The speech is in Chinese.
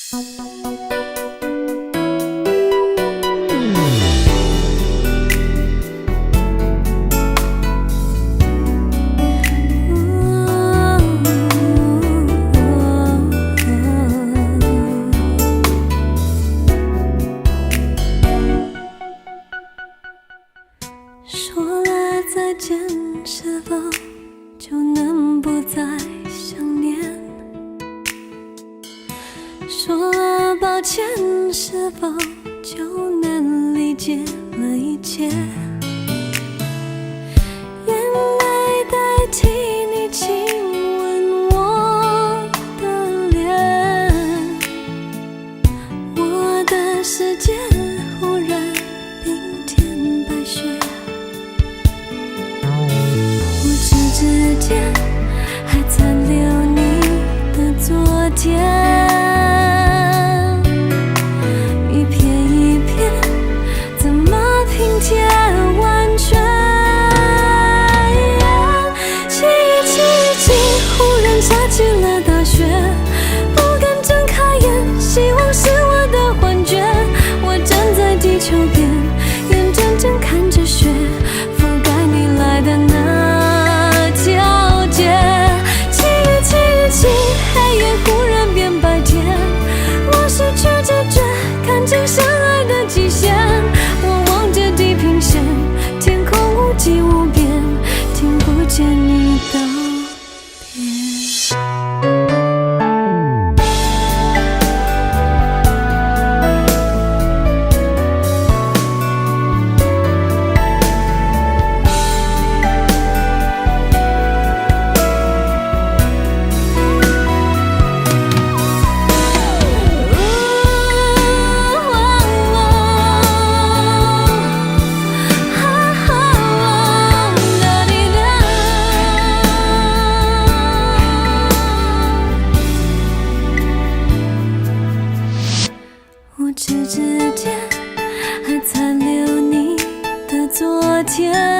说了再见，是否就能不再想念？说了抱歉，是否就能理解了一切？眼泪代替你亲吻我的脸，我的世界忽然冰天白雪。无知之间还残留你的昨天，一片一片怎么拼贴完全？记忆记忆记，忽然下起了大雪，不敢睁开眼，希望是我的幻觉。我站在地球边，眼睁睁看着雪覆盖你来的那条街。记忆记忆记，黑夜忽然变白天，我失去知觉，看见相爱的极限。我望着地平线，天空无际无边，听不见你道别。无知之间还残留你的昨天。